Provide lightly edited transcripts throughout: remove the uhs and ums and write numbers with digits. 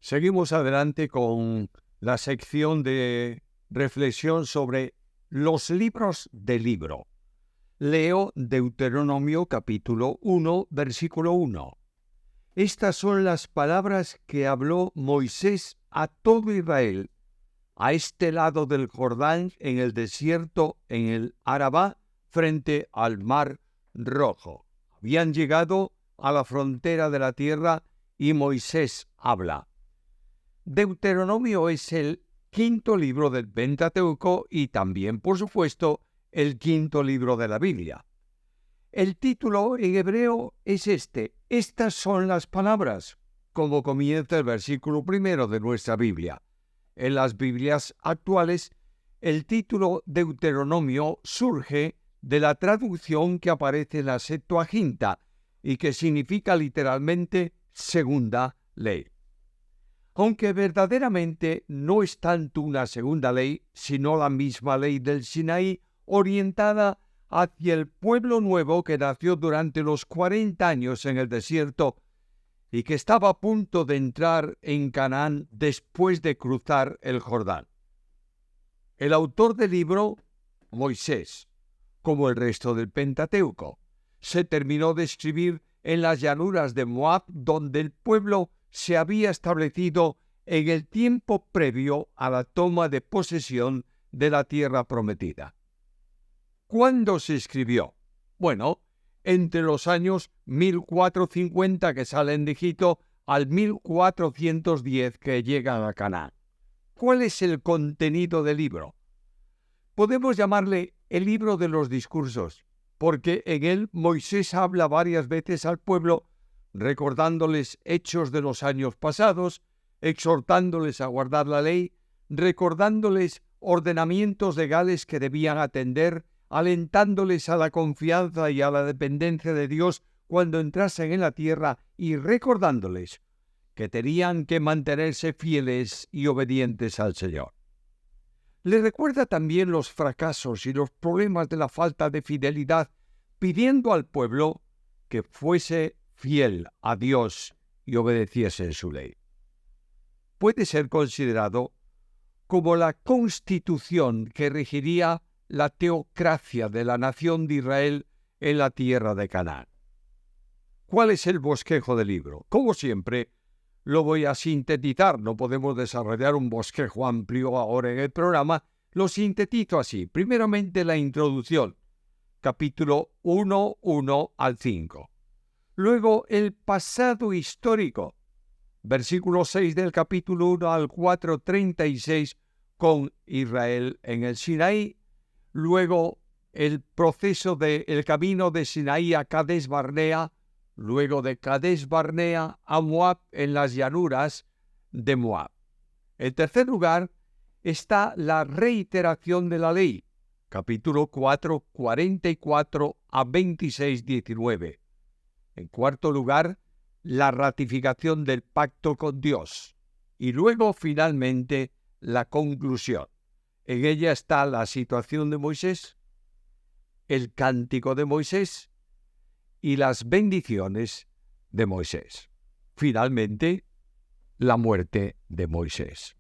Seguimos adelante con la sección de reflexión sobre los libros del libro. Leo Deuteronomio capítulo 1, versículo 1. Estas son las palabras que habló Moisés a todo Israel, a este lado del Jordán, en el desierto, en el Arabá, frente al Mar Rojo. Habían llegado a la frontera de la tierra y Moisés habla. Deuteronomio es el quinto libro del Pentateuco y también, por supuesto, el quinto libro de la Biblia. El título en hebreo es este: Estas son las palabras, como comienza el versículo primero de nuestra Biblia. En las Biblias actuales, el título Deuteronomio surge de la traducción que aparece en la Septuaginta y que significa literalmente segunda ley. Aunque verdaderamente no es tanto una segunda ley, sino la misma ley del Sinaí, orientada hacia el pueblo nuevo que nació durante los 40 años en el desierto y que estaba a punto de entrar en Canaán después de cruzar el Jordán. El autor del libro, Moisés, como el resto del Pentateuco, se terminó de escribir en las llanuras de Moab, donde el pueblo se había establecido en el tiempo previo a la toma de posesión de la tierra prometida. ¿Cuándo se escribió? Bueno, entre los años 1450 que salen de Egipto al 1410 que llegan a Canaán. ¿Cuál es el contenido del libro? Podemos llamarle el libro de los discursos, porque en él Moisés habla varias veces al pueblo, recordándoles hechos de los años pasados, exhortándoles a guardar la ley, recordándoles ordenamientos legales que debían atender, alentándoles a la confianza y a la dependencia de Dios cuando entrasen en la tierra y recordándoles que tenían que mantenerse fieles y obedientes al Señor. Le recuerda también los fracasos y los problemas de la falta de fidelidad, pidiendo al pueblo que fuese fiel a Dios y obedeciese su ley. Puede ser considerado como la constitución que regiría la teocracia de la nación de Israel en la tierra de Canaán. ¿Cuál es el bosquejo del libro? Como siempre, lo voy a sintetizar. No podemos desarrollar un bosquejo amplio ahora en el programa. Lo sintetizo así. Primeramente, la introducción, capítulo 1 al 5. Luego, el pasado histórico, versículo 6 del capítulo 1 al 4:36, con Israel en el Sinaí. Luego, el proceso del camino de Sinaí a Cades Barnea, luego de Cades Barnea a Moab en las llanuras de Moab. En tercer lugar está la reiteración de la ley, capítulo 4, 44 a 26, 19. En cuarto lugar, la ratificación del pacto con Dios. Y luego, finalmente, la conclusión. En ella está la situación de Moisés, el cántico de Moisés y las bendiciones de Moisés. Finalmente, la muerte de Moisés.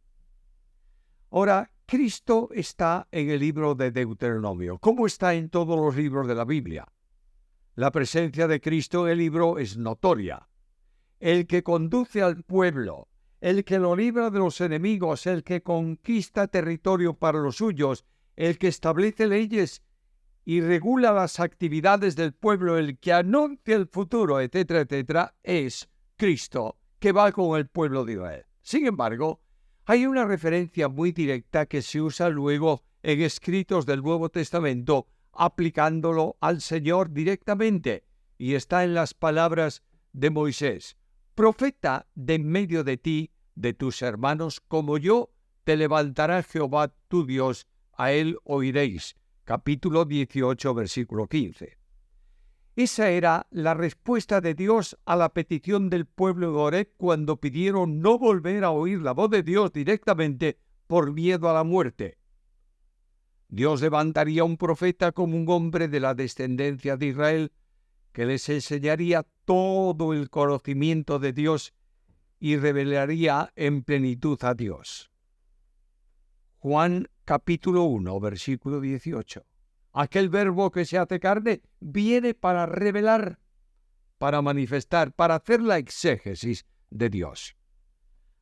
Ahora, Cristo está en el libro de Deuteronomio, como está en todos los libros de la Biblia. La presencia de Cristo en el libro es notoria. El que conduce al pueblo, el que lo libra de los enemigos, el que conquista territorio para los suyos, el que establece leyes y regula las actividades del pueblo, el que anuncia el futuro, etcétera, etcétera, es Cristo, que va con el pueblo de Israel. Sin embargo, hay una referencia muy directa que se usa luego en escritos del Nuevo Testamento, aplicándolo al Señor directamente, y está en las palabras de Moisés: profeta de en medio de ti, de tus hermanos, como yo, te levantará Jehová tu Dios, a él oiréis. Capítulo 18, versículo 15. Esa era la respuesta de Dios a la petición del pueblo de Horeb cuando pidieron no volver a oír la voz de Dios directamente por miedo a la muerte. Dios levantaría un profeta como un hombre de la descendencia de Israel que les enseñaría todo el conocimiento de Dios y revelaría en plenitud a Dios. Juan capítulo 1, versículo 18. Aquel verbo que se hace carne viene para revelar, para manifestar, para hacer la exégesis de Dios.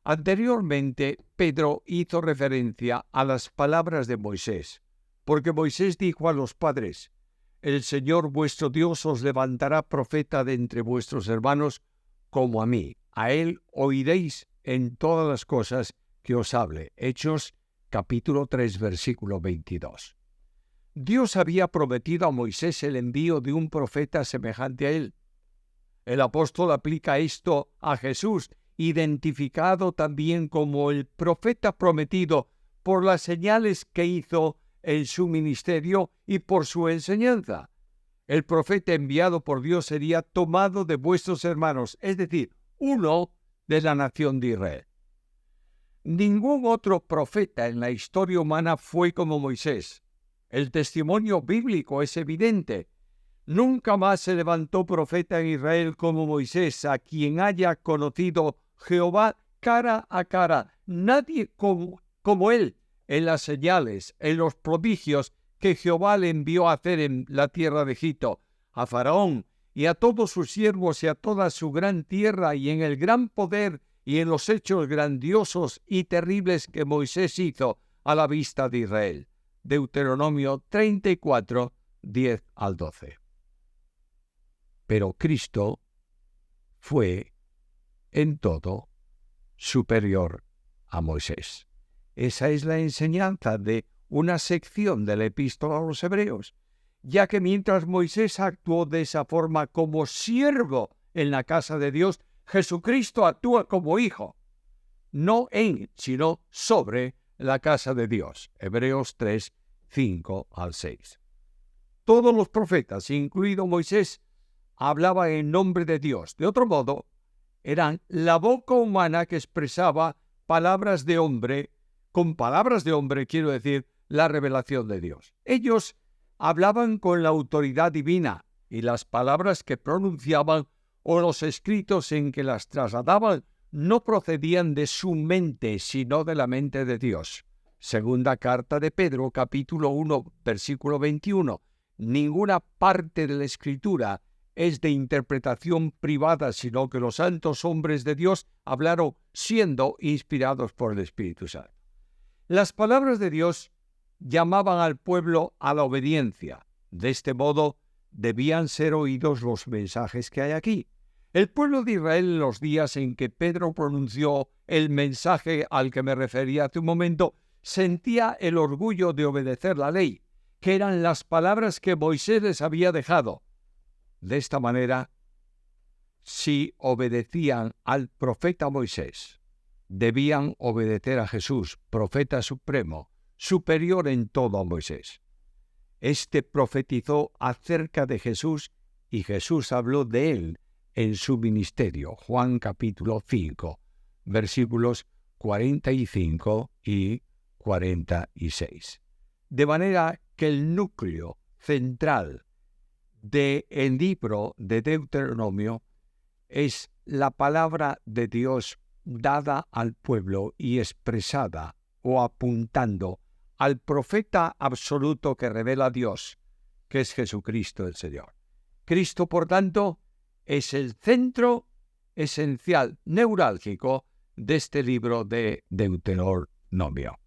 Anteriormente, Pedro hizo referencia a las palabras de Moisés, porque Moisés dijo a los padres: el Señor vuestro Dios os levantará profeta de entre vuestros hermanos como a mí. A él oiréis en todas las cosas que os hable. Hechos capítulo 3, versículo 22. Dios había prometido a Moisés el envío de un profeta semejante a él. El apóstol aplica esto a Jesús, identificado también como el profeta prometido por las señales que hizo en su ministerio y por su enseñanza. El profeta enviado por Dios sería tomado de vuestros hermanos, es decir, uno de la nación de Israel. Ningún otro profeta en la historia humana fue como Moisés. El testimonio bíblico es evidente. Nunca más se levantó profeta en Israel como Moisés, a quien haya conocido Jehová cara a cara. Nadie como él en las señales, en los prodigios que Jehová le envió a hacer en la tierra de Egipto, a Faraón y a todos sus siervos y a toda su gran tierra, y en el gran poder y en los hechos grandiosos y terribles que Moisés hizo a la vista de Israel. Deuteronomio 34, 10 al 12. Pero Cristo fue en todo superior a Moisés. Esa es la enseñanza de una sección de la Epístola a los Hebreos, ya que mientras Moisés actuó de esa forma como siervo en la casa de Dios, Jesucristo actúa como hijo, no en, sino sobre la casa de Dios. Hebreos 3, 5 al 6. Todos los profetas, incluido Moisés, hablaban en nombre de Dios. De otro modo, eran la boca humana que expresaba palabras de hombre. Con palabras de hombre quiero decir la revelación de Dios. Ellos hablaban con la autoridad divina, y las palabras que pronunciaban o los escritos en que las trasladaban no procedían de su mente, sino de la mente de Dios. Segunda carta de Pedro, capítulo 1, versículo 21. Ninguna parte de la Escritura es de interpretación privada, sino que los santos hombres de Dios hablaron siendo inspirados por el Espíritu Santo. Las palabras de Dios llamaban al pueblo a la obediencia. De este modo, debían ser oídos los mensajes que hay aquí. El pueblo de Israel, en los días en que Pedro pronunció el mensaje al que me refería hace un momento, sentía el orgullo de obedecer la ley, que eran las palabras que Moisés les había dejado. De esta manera, si obedecían al profeta Moisés, debían obedecer a Jesús, profeta supremo, superior en todo a Moisés. Este profetizó acerca de Jesús y Jesús habló de él en su ministerio. Juan capítulo 5, versículos 45 y 46. De manera que el núcleo central del libro de Deuteronomio es la palabra de Dios dada al pueblo y expresada o apuntando al profeta absoluto que revela a Dios, que es Jesucristo el Señor. Cristo, por tanto, es el centro esencial, neurálgico, de este libro de Deuteronomio.